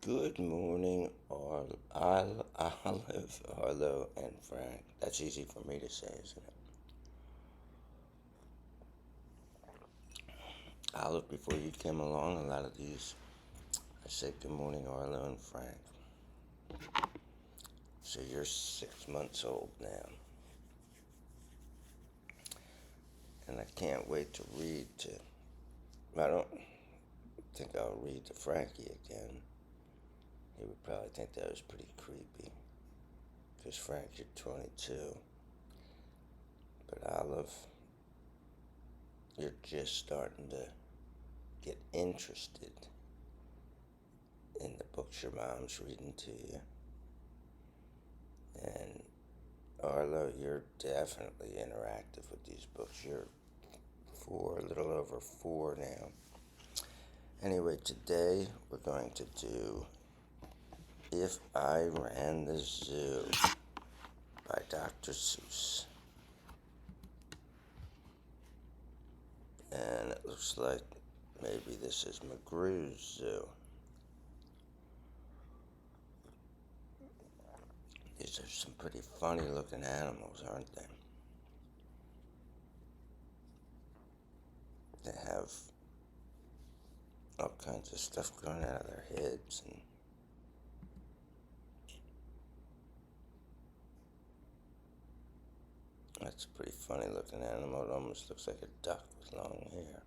Good morning, Olive, Arlo, and Frank. That's easy for me to say, isn't it? Olive, before you came along, a lot of these, I said good morning, Arlo and Frank. So you're 6 months old now. And I can't wait to read to, I don't think I'll read to Frankie again. He would probably think that was pretty creepy. Because Frank, you're 22. But Olive, you're just starting to get interested in the books your mom's reading to you. And Arlo, you're definitely interactive with these books. You're a little over 4 now. Anyway, today we're going to do If I Ran the Zoo by Dr. Seuss. And it looks like maybe this is McGrew's zoo. These are some pretty funny looking animals, aren't they? They have all kinds of stuff growing out of their heads, and that's a pretty funny looking animal. It almost looks like a duck with long hair.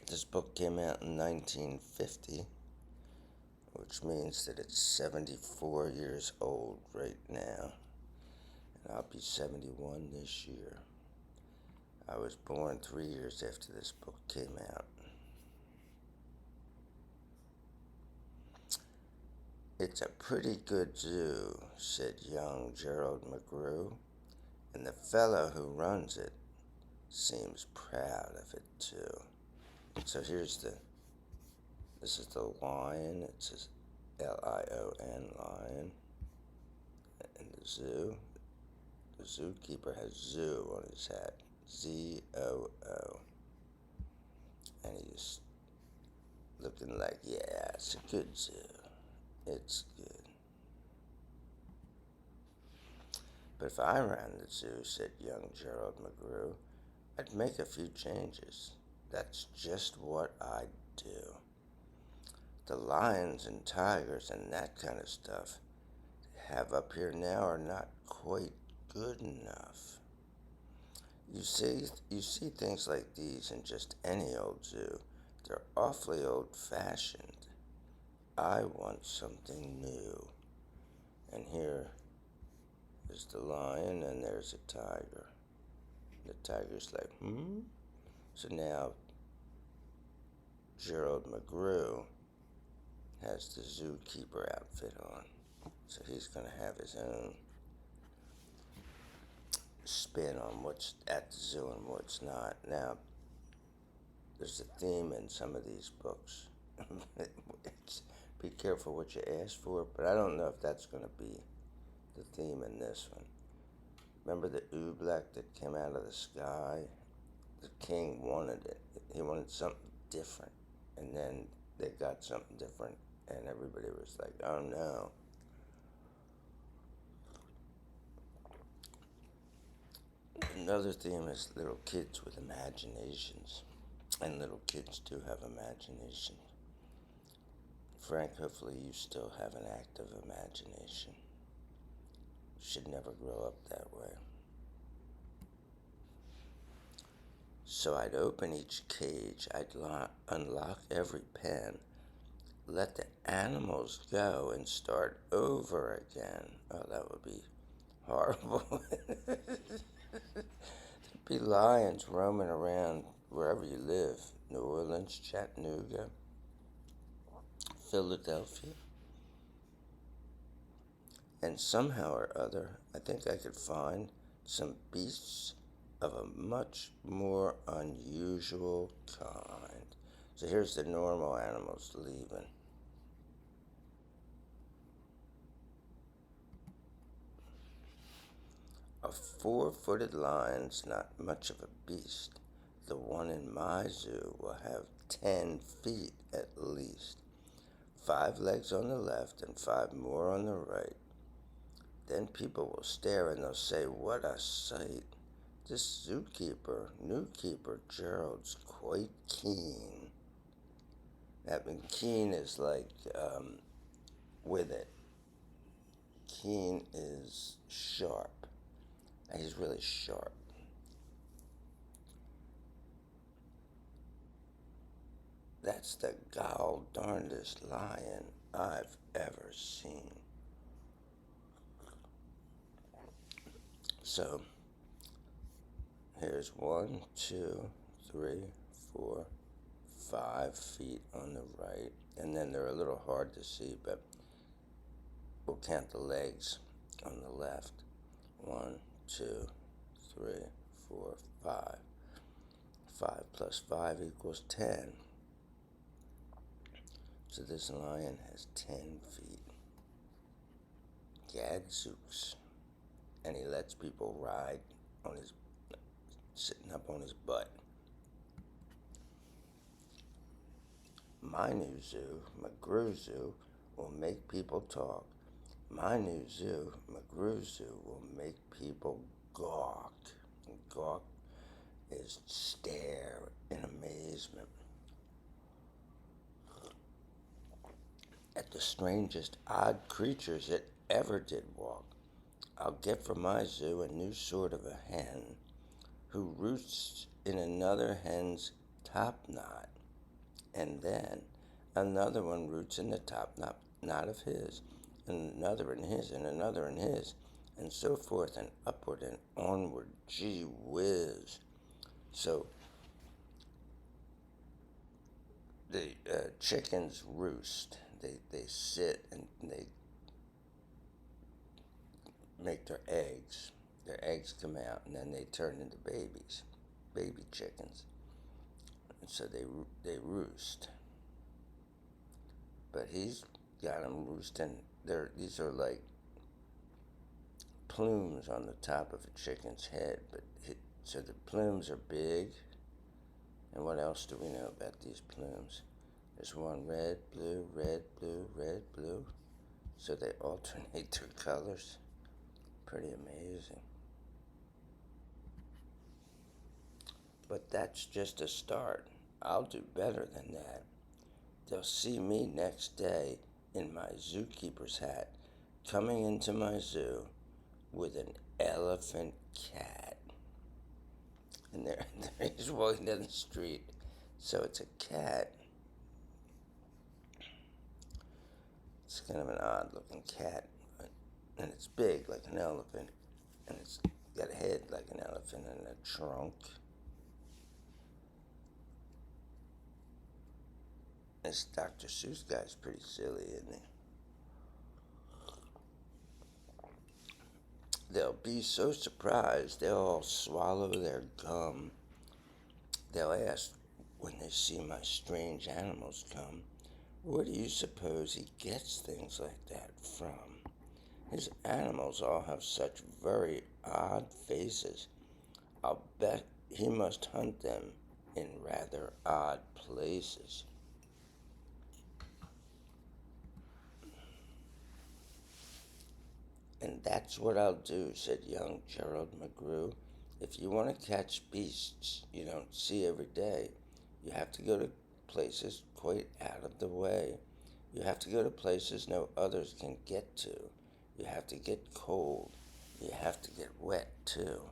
This book came out in 1950, which means that it's 74 years old right now. And I'll be 71 this year. I was born 3 years after this book came out. It's a pretty good zoo, said young Gerald McGrew, and the fellow who runs it seems proud of it too. So this is the lion. It says Lion, lion, and the zoo. The zookeeper has zoo on his hat, ZOO, and he's looking like, yeah, it's a good zoo. It's good. But if I ran the zoo, said young Gerald McGrew, I'd make a few changes. That's just what I'd do. The lions and tigers and that kind of stuff they have up here now are not quite good enough. You see things like these in just any old zoo. They're awfully old-fashioned. I want something new. And here is the lion, and there's a tiger. The tiger's like, So now Gerald McGrew has the zookeeper outfit on. So he's going to have his own spin on what's at the zoo and what's not. Now, there's a theme in some of these books. Be careful what you ask for, but I don't know if that's going to be the theme in this one. Remember the oobleck that came out of the sky? The king wanted it. He wanted something different. And then they got something different, and everybody was like, oh no. Another theme is little kids with imaginations. And little kids do have imagination. Frank, hopefully you still have an active imagination. You should never grow up that way. So I'd open each cage, I'd unlock every pen, let the animals go and start over again. Oh, that would be horrible. There'd be lions roaming around wherever you live. New Orleans, Chattanooga, Philadelphia. And somehow or other, I think I could find some beasts of a much more unusual kind. So here's the normal animals leaving. A 4-footed lion's not much of a beast. The one in my zoo will have 10 feet at least. 5 legs on the left and 5 more on the right. Then people will stare and they'll say, "What a sight! This new keeper Gerald's quite keen." That means keen is like with it. Keen is sharp. He's really sharp. That's the gall darndest lion I've ever seen. So here's 1, 2, 3, 4, 5 feet on the right, and then they're a little hard to see, but we'll count the legs on the left. 1, 2, 3, 4, 5. 5 plus 5 equals 10. So this lion has 10 feet. Gadzooks. And he lets people ride on his, sitting up on his butt. My new zoo, McGrew Zoo, will make people talk. My new zoo, McGrew Zoo, will make people gawk. And gawk is stare in amazement at the strangest odd creatures that ever did walk. I'll get from my zoo a new sort of a hen who roosts in another hen's top knot, and then another one roots in the top knot of his, and another in his, and another in his, and so forth and upward and onward. Gee whiz. So the chickens roost. They sit and they make their eggs. Their eggs come out and then they turn into babies, baby chickens. And so they roost. But he's got them roosting. These are like plumes on the top of a chicken's head. So the plumes are big. And what else do we know about these plumes? There's one red, blue, red, blue, red, blue. So they alternate their colors. Pretty amazing. But that's just a start. I'll do better than that. They'll see me next day in my zookeeper's hat coming into my zoo with an elephant cat. And there he's walking down the street. So it's a cat. It's kind of an odd looking cat. And it's big like an elephant. And it's got a head like an elephant and a trunk. This Dr. Seuss guy's pretty silly, isn't he? They'll be so surprised they'll all swallow their gum. They'll ask when they see my strange animals come, where do you suppose he gets things like that from? His animals all have such very odd faces. I'll bet he must hunt them in rather odd places. And that's what I'll do, said young Gerald McGrew. If you want to catch beasts you don't see every day, you have to go to places quite out of the way. You have to go to places no others can get to. You have to get cold. You have to get wet, too.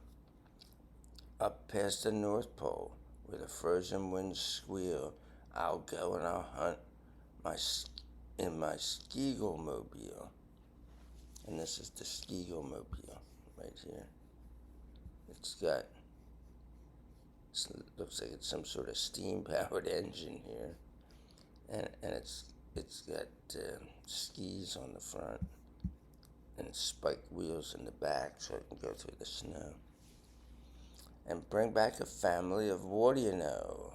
Up past the North Pole, where the frozen winds squeal, I'll go and I'll hunt in my Skiegelmobile. And this is the Skiegelmobile right here. Looks like it's some sort of steam-powered engine here. And it's got skis on the front and spiked wheels in the back so it can go through the snow. And bring back a family of what do you know?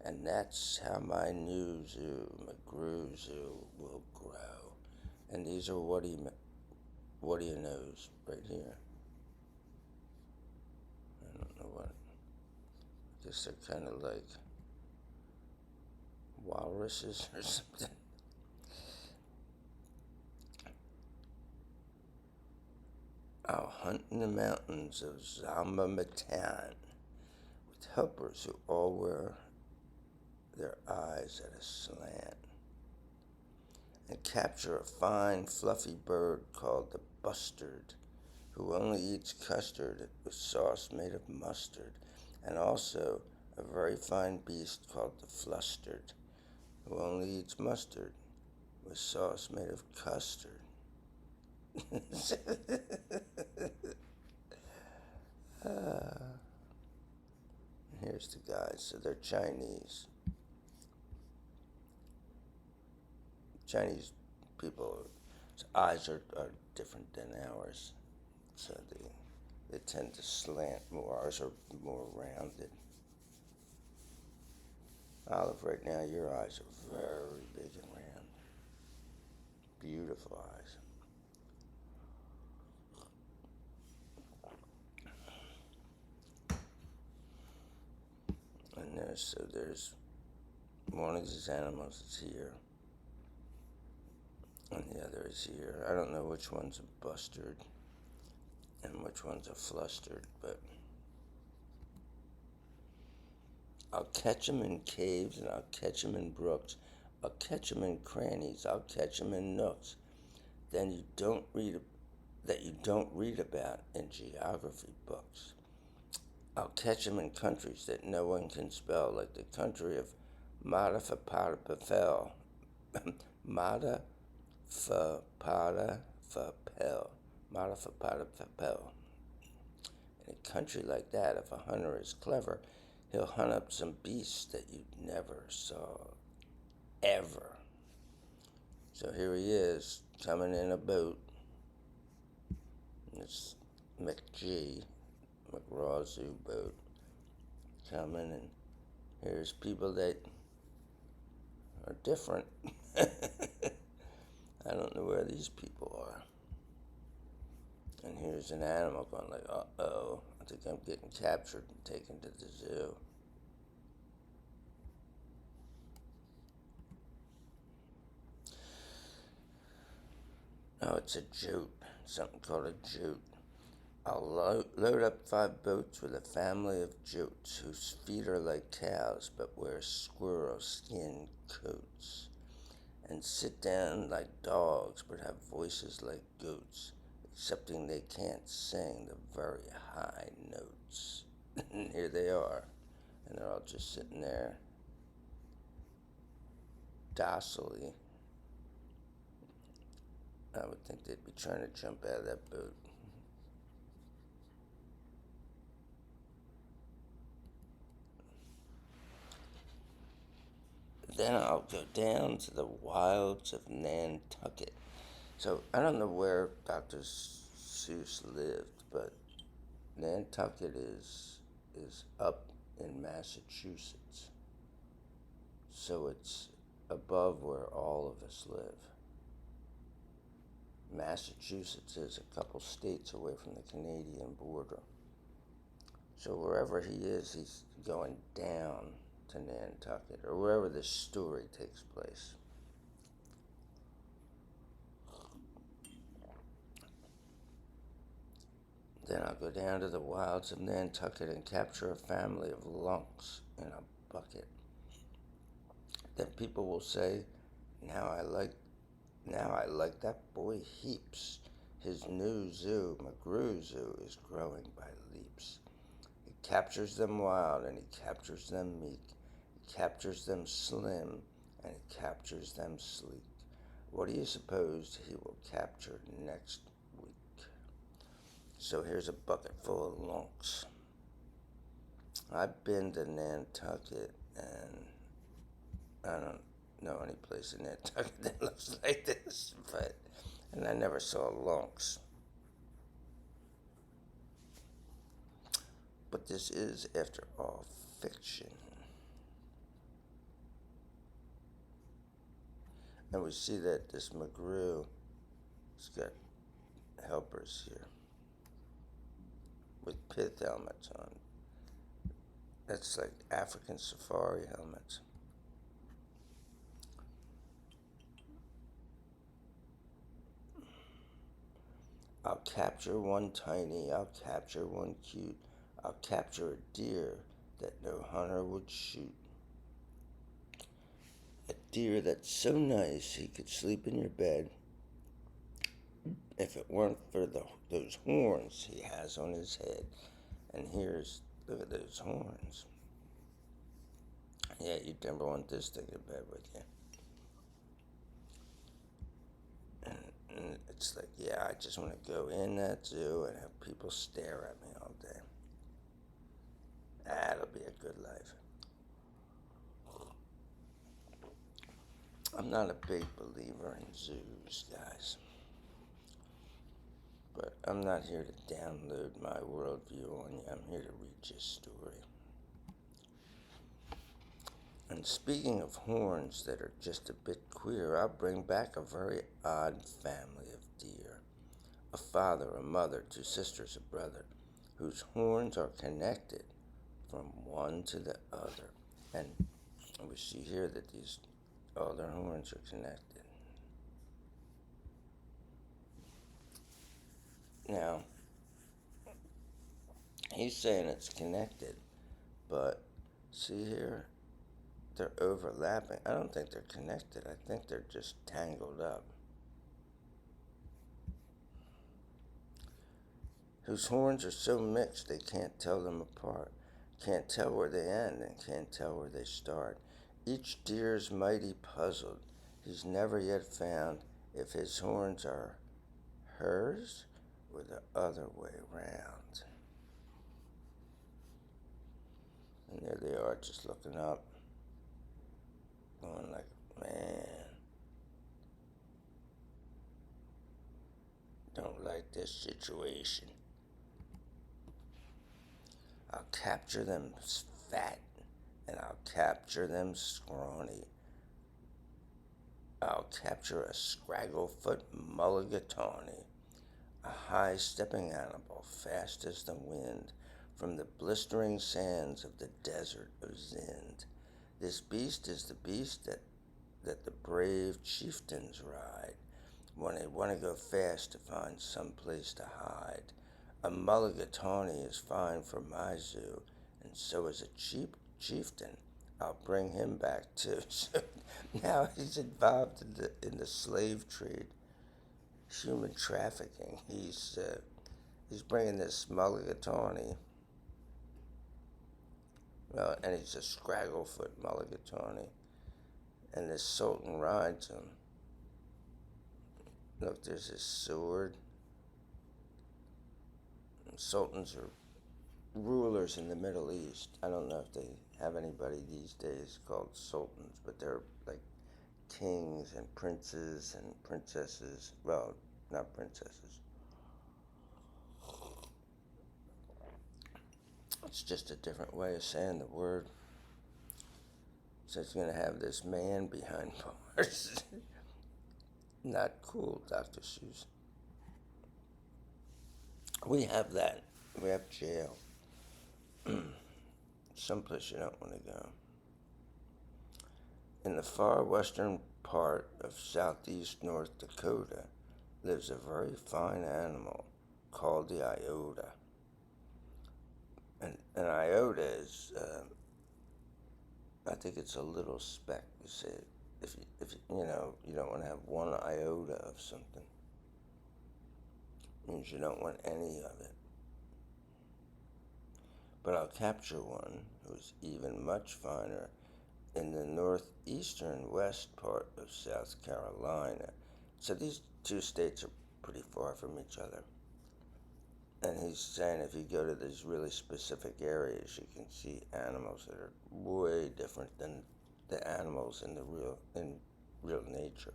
And that's how my new zoo, McGrew Zoo, will grow. And these are what do you knows right here. guess they're kind of like walruses or something. I'll hunt in the mountains of Zamamatan with helpers who all wear their eyes at a slant, and capture a fine, fluffy bird called the bustard, who only eats custard with sauce made of mustard, and also a very fine beast called the flustered, who only eats mustard with sauce made of custard. Here's the guys. So they're Chinese. Chinese people's eyes are different than ours. So they tend to slant more. Ours are more rounded. Olive, right now your eyes are very big and round. Beautiful eyes. And there's one of these animals is here, and the other is here. I don't know which one's a bustard and which one's a flustered, but I'll catch 'em in caves and I'll catch 'em in brooks. I'll catch 'em in crannies. I'll catch 'em in nooks. Then you don't read about in geography books. I'll catch 'em in countries that no one can spell, like the country of Madafapel. Madafapel. In a country like that, if a hunter is clever, he'll hunt up some beasts that you never saw, ever. So here he is, coming in a boat. It's McGraw Zoo boat, coming, and here's people that are different. I don't know where these people are. And here's an animal going like, uh-oh, I think I'm getting captured and taken to the zoo. Oh, it's a jute, something called a jute. I'll load up 5 boats with a family of jutes whose feet are like cows but wear squirrel skin coats, and sit down like dogs but have voices like goats, excepting they can't sing the very high notes. And here they are, and they're all just sitting there docilely. I would think they'd be trying to jump out of that boat. Then I'll go down to the wilds of Nantucket. So I don't know where Dr. Seuss lived, but Nantucket is up in Massachusetts. So it's above where all of us live. Massachusetts is a couple states away from the Canadian border. So wherever he is, he's going down to Nantucket, or wherever this story takes place. Then I'll go down to the wilds of Nantucket and capture a family of lunks in a bucket. Then people will say, now I like that boy heaps. His new zoo, McGrew Zoo, is growing by leaps. He captures them wild and he captures them meek. He captures them slim and he captures them sleek. What do you suppose he will capture next week? So here's a bucket full of lunks. I've been to Nantucket, and I don't know any place in Nantucket that looks like this, and I never saw lunks. But this is, after all, fiction. And we see that this McGrew has got helpers here with pith helmets on. That's like African safari helmets. I'll capture one tiny, I'll capture one cute, I'll capture a deer that no hunter would shoot. A deer that's so nice he could sleep in your bed if it weren't for those horns he has on his head. And look at those horns. Yeah, you'd never want this thing in bed with you. And it's like, yeah, I just want to go in that zoo and have people stare at me all day. That'll be a good life. I'm not a big believer in zoos, guys. But I'm not here to download my worldview on you. I'm here to read your story. And speaking of horns that are just a bit queer, I'll bring back a very odd family of deer. A father, a mother, two sisters, a brother, whose horns are connected from one to the other. And we see here that all their horns are connected. Now, he's saying it's connected, but see here, they're overlapping. I don't think they're connected. I think they're just tangled up. Whose horns are so mixed they can't tell them apart, can't tell where they end and can't tell where they start. Each deer's mighty puzzled. He's never yet found if his horns are hers or the other way round. And there they are, just looking up, going like, man, don't like this situation. I'll capture them fat, and I'll capture them scrawny. I'll capture a scragglefoot mulligatawny, a high-stepping animal, fast as the wind, from the blistering sands of the desert of Zend. This beast is the beast that the brave chieftains ride when they want to go fast to find some place to hide. A mulligatawny is fine for my zoo, and so is a chieftain. I'll bring him back too. So now he's involved in the slave trade, human trafficking. He's bringing this mulligatawny, well, and he's a scragglefoot mulligatawny, and this sultan rides him. Look, there's his sword. And sultans are rulers in the Middle East. I don't know if they have anybody these days called sultans, but they're like kings and princes and princesses. Well, not princesses. It's just a different way of saying the word. So it's going to have this man behind bars. Not cool, Dr. Seuss. We have that. We have jail. Someplace you don't want to go. In the far western part of southeast North Dakota lives a very fine animal called the iota. And an iota is, I think it's a little speck. You say, if you don't want to have one iota of something. It means you don't want any of it. But I'll capture one who's even much finer in the northeastern west part of South Carolina. So these two states are pretty far from each other. And he's saying if you go to these really specific areas, you can see animals that are way different than the animals in real nature.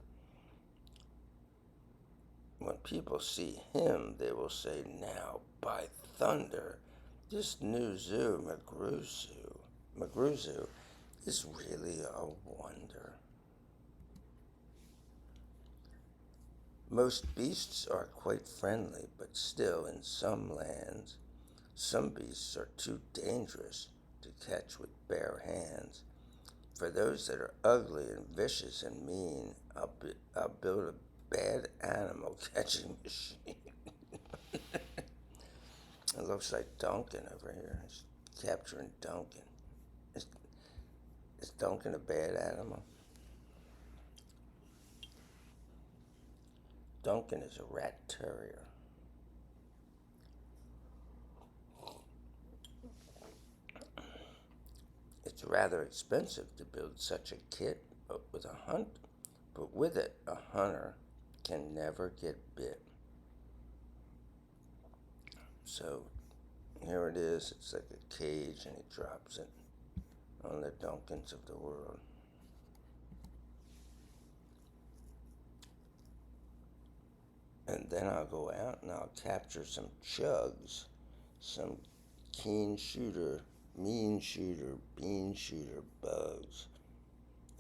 When people see him, they will say, "Now, by thunder, this new zoo, McGrew Zoo, is really a wonder." Most beasts are quite friendly, but still, in some lands, some beasts are too dangerous to catch with bare hands. For those that are ugly and vicious and mean, I'll build a bad animal catching machine. It looks like Duncan over here. He's capturing Duncan. Is, is Duncan a bad animal? Duncan is a rat terrier. It's rather expensive to build such a kit, but with it, a hunter can never get bit. So here it is. It's like a cage, and he drops it on the Duncans of the world. And then I'll go out and I'll capture some chugs, some keen shooter, mean shooter, bean shooter bugs.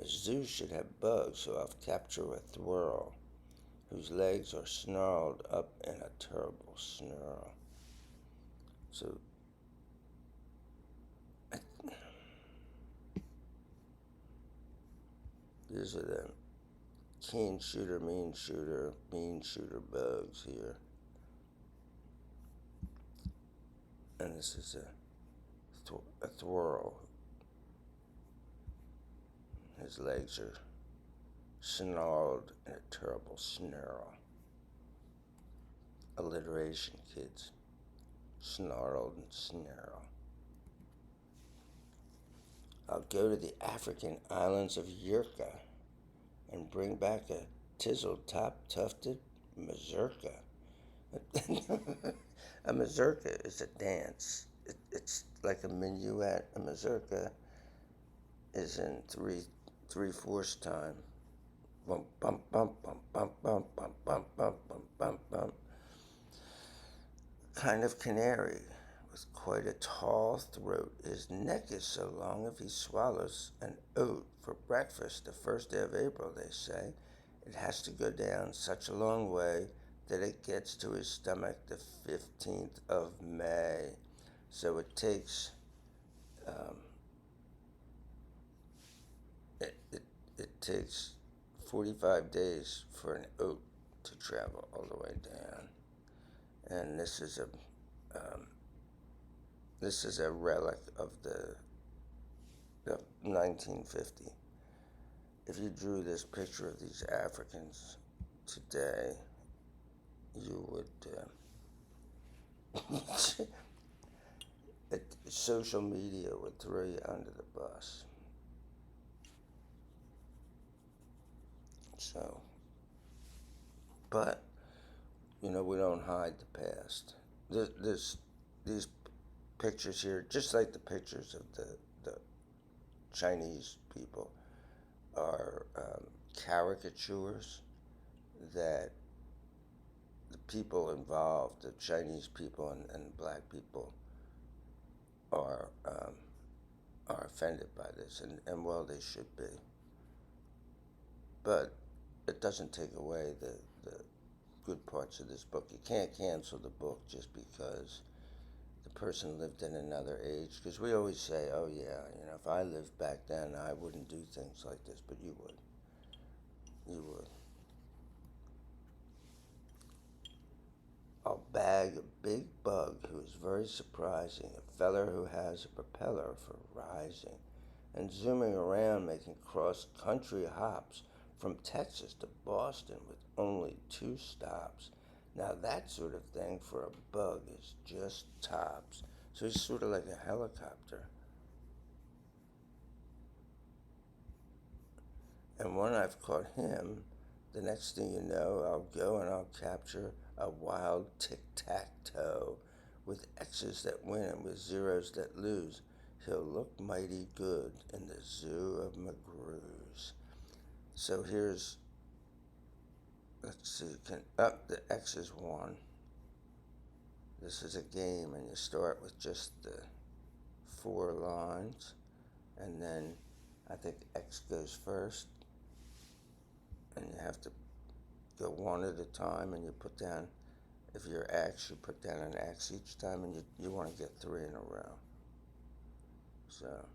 A zoo should have bugs, so I'll capture a thwirl whose legs are snarled up in a terrible snarl. So these are the keen shooter, mean shooter bugs here. And this is a thwirl. His legs are snarled in a terrible snarl. Alliteration, kids. Snarled and snarl. I'll go to the African islands of Yurka and bring back a tizzled top tufted mazurka. A mazurka is a dance. It's like a minuet. A mazurka is in three-fourths time. Bum bum bum bum bum bum bum bum bum bum bum bum. Kind of canary with quite a tall throat. His neck is so long if he swallows an oat for breakfast the first day of April, they say, it has to go down such a long way that it gets to his stomach the 15th of May. So it takes it takes 45 days for an oat to travel all the way down. And this is a relic of the 1950. If you drew this picture of these Africans today, you would social media would throw you under the bus. So, but we don't hide the past. These pictures here, just like the pictures of the Chinese people, are caricatures that the people involved, the Chinese people and black people, are offended by this, and well, they should be. But it doesn't take away the good parts of this book. You can't cancel the book just because the person lived in another age. Because we always say, oh yeah, if I lived back then, I wouldn't do things like this. But you would. You would. I'll bag a big bug who is very surprising, a feller who has a propeller for rising, and zooming around making cross-country hops from Texas to Boston with only 2 stops. Now that sort of thing for a bug is just tops. So he's sort of like a helicopter. And when I've caught him, the next thing you know, I'll go and I'll capture a wild tic-tac-toe with X's that win and with zeros that lose. He'll look mighty good in the zoo of McGrew's. So here's, let's see, the X is 1. This is a game, and you start with just the 4 lines, and then I think X goes first, and you have to go one at a time, and you put down, if you're X, you put down an X each time, and you want to get 3 in a row. So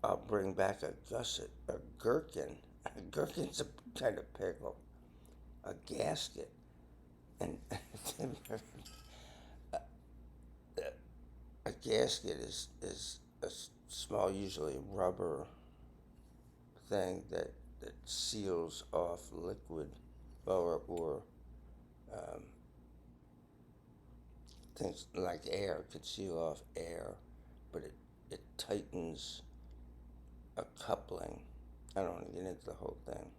I'll bring back a gusset, a gherkin. A gherkin's a kind of pickle. A gasket, and a gasket is a small, usually rubber thing that seals off liquid, or um, things like air could seal off air, but it tightens a coupling. I don't want to get into the whole thing.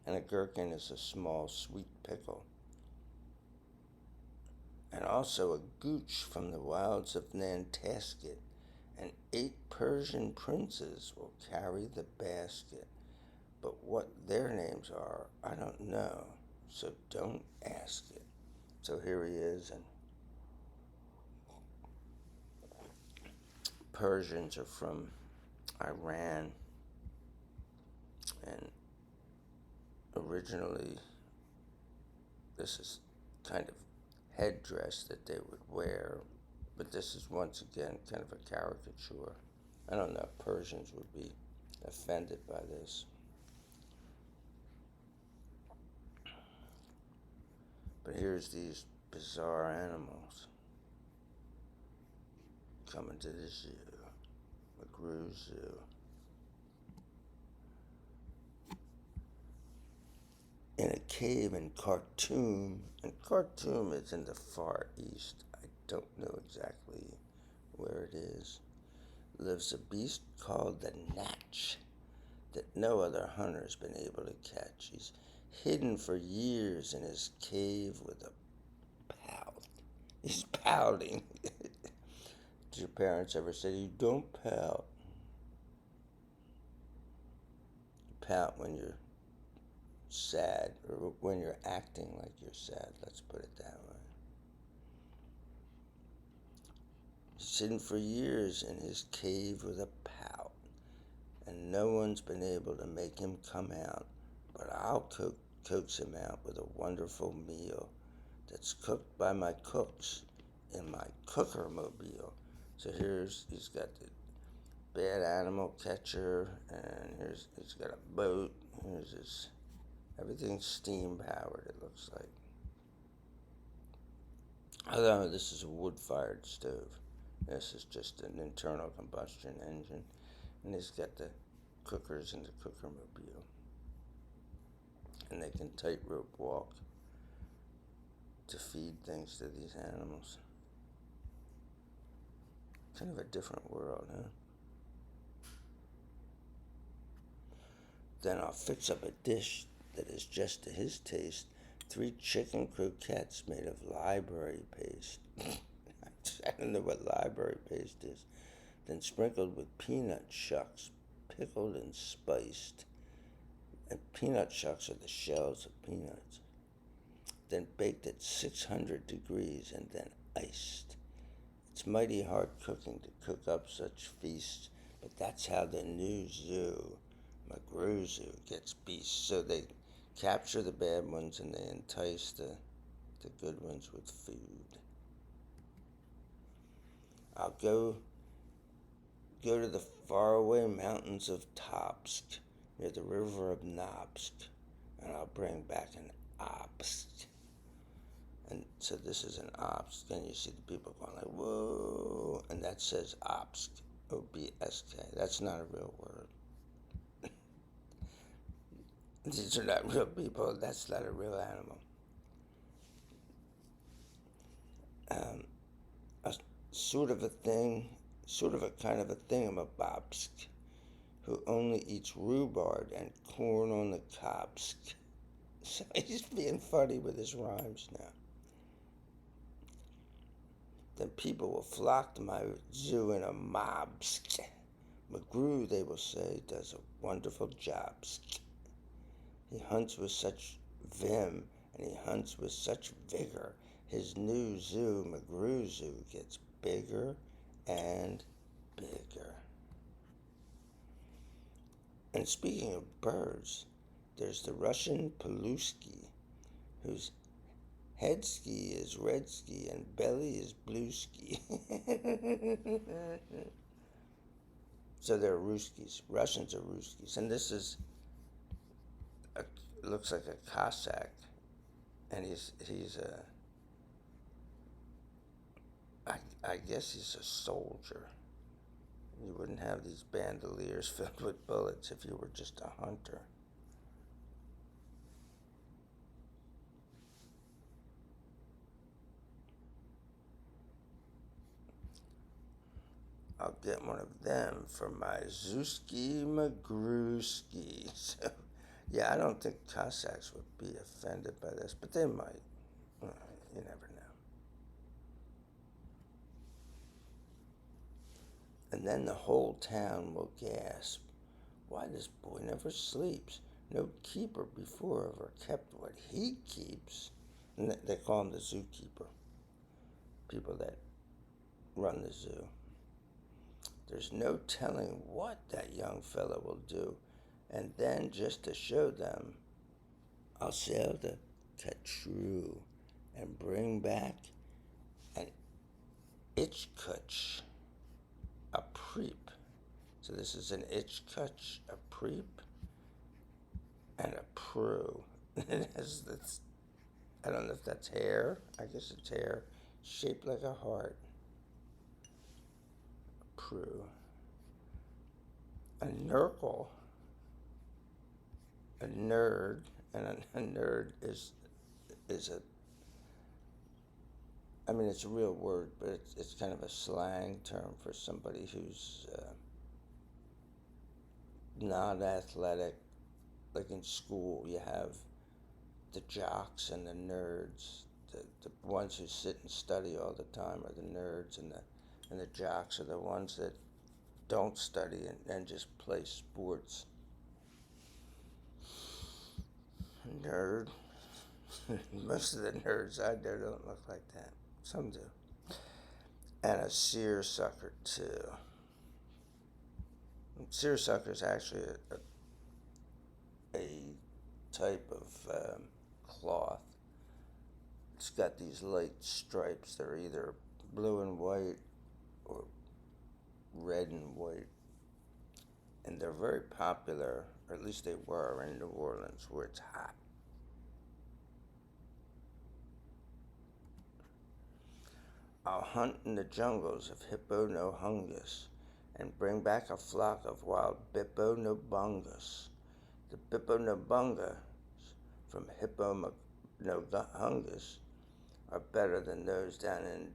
And a gherkin is a small, sweet pickle. And also a gooch from the wilds of Nantasket, and 8 Persian princes will carry the basket. But what their names are, I don't know, so don't ask it. So here he is, and Persians are from Iran, and originally this is kind of headdress that they would wear, but this is once again kind of a caricature. I don't know if Persians would be offended by this. But here's these bizarre animals coming to the zoo, McGrew Zoo. In a cave in Khartoum, and Khartoum is in the Far East, I don't know exactly where it is, lives a beast called the Natch that no other hunter's been able to catch. He's hidden for years in his cave with a pout. He's pouting. Did your parents ever say to you, don't pout? You pout when you're sad, or when you're acting like you're sad, let's put it that way. He's hidden for years in his cave with a pout, and no one's been able to make him come out, but I'll coax him out with a wonderful meal that's cooked by my cooks in my cooker mobile. So he's got the bad animal catcher, and he's got a boat. Here's his everything's steam powered. It looks like. Although this is a wood fired stove, this is just an internal combustion engine, and he's got the cookers in the cooker mobile, and they can tightrope walk to feed things to these animals. Kind of a different world, huh? Then I'll fix up a dish that is just to his taste. 3 chicken croquettes made of library paste. I don't know what library paste is. Then sprinkled with peanut shucks, pickled and spiced. And peanut shucks are the shells of peanuts. Then baked at 600 degrees and then iced. It's mighty hard cooking to cook up such feasts, but that's how the new zoo, McGrew Zoo, gets beasts. So they capture the bad ones and they entice the good ones with food. I'll go to the faraway mountains of Topsk, near the river of Nobsk, and I'll bring back an Obsk. And so this is an Obsk, and you see the people going like, whoa, and that says Obsk, O-B-S-K. That's not a real word. These are not real people. That's not a real animal. A sort of a thing, sort of a kind of a thingamabobsk, who only eats rhubarb and corn on the cobsk. So he's being funny with his rhymes now. Then people will flock to my zoo in a mobsk. McGrew, they will say, does a wonderful job. He hunts with such vim, and he hunts with such vigor. His new zoo, McGrew Zoo, gets bigger and bigger. And speaking of birds, there's the Russian Paluski, whose head ski is red ski and belly is blue ski. So they're Ruskies. Russians are Ruskies. And this is, looks like a Cossack. And he's I guess he's a soldier. You wouldn't have these bandoliers filled with bullets if you were just a hunter. I'll get one of them for my Zewski Magruski. So, yeah, I don't think Cossacks would be offended by this, but they might. You never know. And then the whole town will gasp, why this boy never sleeps? No keeper before ever kept what he keeps. And they call him the zookeeper, people that run the zoo. There's no telling what that young fellow will do. And then, just to show them, I'll sail the Katru and bring back an Ichkutch, a preep. So this is an Ichkutch, a preep, and a pru. It has this, I don't know if that's hair. I guess it's hair shaped like a heart. A pru. A nurgle. A nerd, and a nerd is a, I mean, it's a real word, but it's kind of a slang term for somebody who's not athletic. Like in school, you have the jocks and the nerds. The ones who sit and study all the time are the nerds, and the jocks are the ones that don't study and just play sports. Nerd. Most of the nerds I know don't look like that. Some do. And a seersucker, too. Seersucker is actually a type of cloth. It's got these light stripes. They're either blue and white or red and white. And they're very popular, or at least they were, in New Orleans, where it's hot. I'll hunt in the jungles of Hippo no Hungus and bring back a flock of wild Bippo no Bungus. The Bippo no Bungus from Hippo no Hungus are better than those down in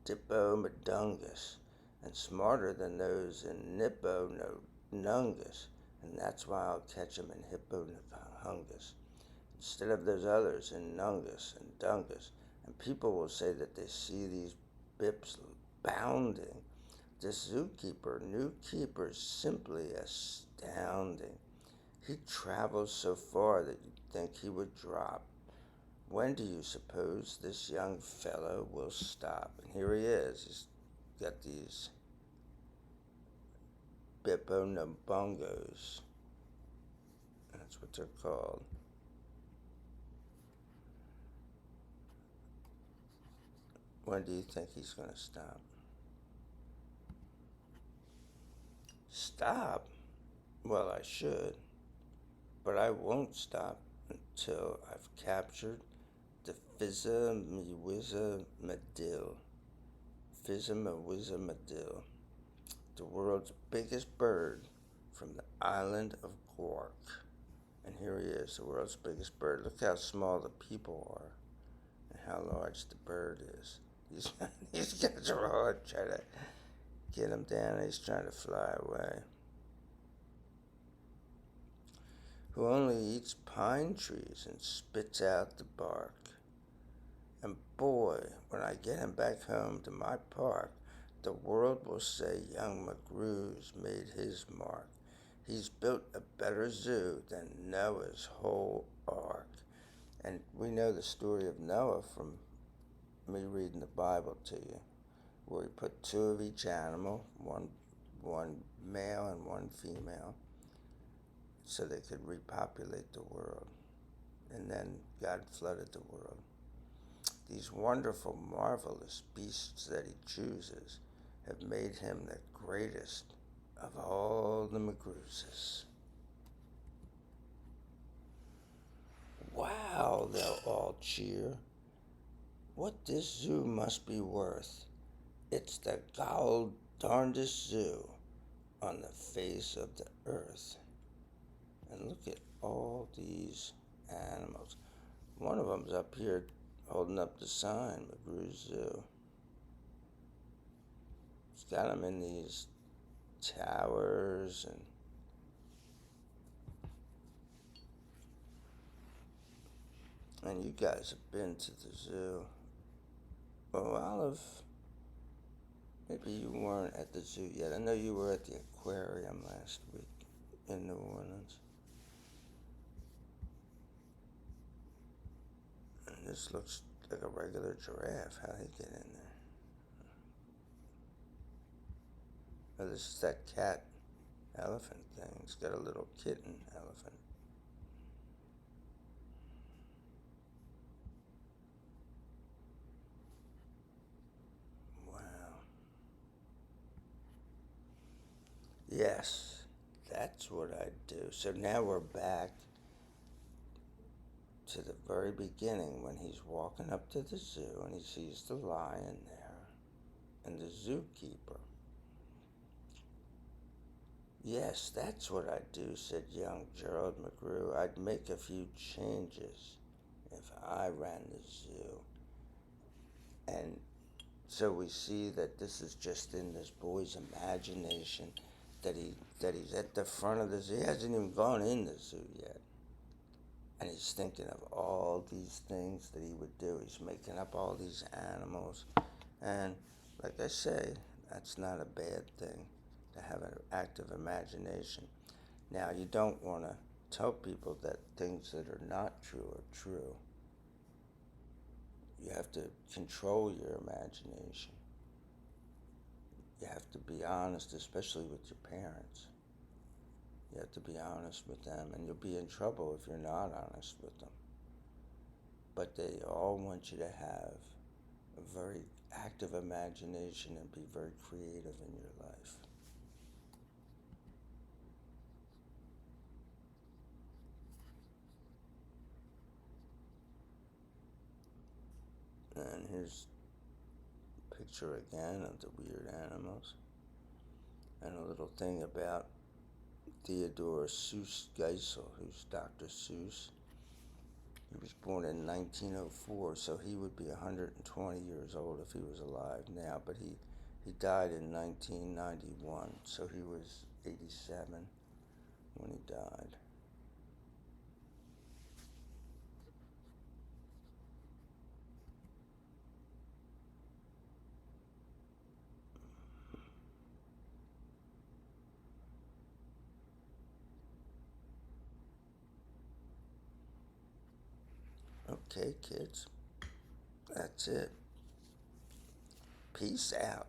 Dippo Madungus and smarter than those in Nippo no Nungus, and that's why I'll catch 'em in Hippo no Hungus instead of those others in Nungus and Dungus. And people will say that they see these bips bounding. This zookeeper, new keeper, is simply astounding. He travels so far that you'd think he would drop. When do you suppose this young fellow will stop? And here he is. He's got these Bippo Nabungos. That's what they're called. When do you think he's going to stop? Stop? Well, I should. But I won't stop until I've captured the Fizza Miwizza Medill. Fizza Miwizza Medill. The world's biggest bird from the island of Quark. And here he is, the world's biggest bird. Look how small the people are and how large the bird is. These guys are all trying to get him down, and he's trying to fly away. Who only eats pine trees and spits out the bark. And boy, when I get him back home to my park, the world will say young McGrew's made his mark. He's built a better zoo than Noah's whole ark. And we know the story of Noah from me reading the Bible to you, where he put two of each animal, one male and one female, so they could repopulate the world. and then God flooded the world. These wonderful, marvelous beasts that he chooses have made him the greatest of all the McGruises. Wow, they'll all cheer. What this zoo must be worth. It's the gol darndest zoo on the face of the earth. And look at all these animals. One of them's up here holding up the sign, McGrew Zoo. It's got them in these towers and you guys have been to the zoo. Well, Olive, maybe you weren't at the zoo yet. I know you were at the aquarium last week in New Orleans. And this looks like a regular giraffe. How'd he get in there? Oh, this is that cat elephant thing. It's got a little kitten elephant. Wow. Yes, that's what I do. So now we're back to the very beginning when he's walking up to the zoo and he sees the lion there and the zookeeper. Yes, that's what I'd do, said young Gerald McGrew. I'd make a few changes if I ran the zoo. And so we see that this is just in this boy's imagination that he's at the front of the zoo. He hasn't even gone in the zoo yet. And he's thinking of all these things that he would do. He's making up all these animals. And like I say, that's not a bad thing to have an active imagination. Now, you don't want to tell people that things that are not true are true. You have to control your imagination. You have to be honest, especially with your parents. You have to be honest with them, and you'll be in trouble if you're not honest with them. But they all want you to have a very active imagination and be very creative in your life. And here's a picture again of the weird animals. And a little thing about Theodore Seuss Geisel, who's Dr. Seuss. He was born in 1904, so he would be 120 years old if he was alive now, but he died in 1991, so he was 87 when he died. Okay, kids, that's it. Peace out.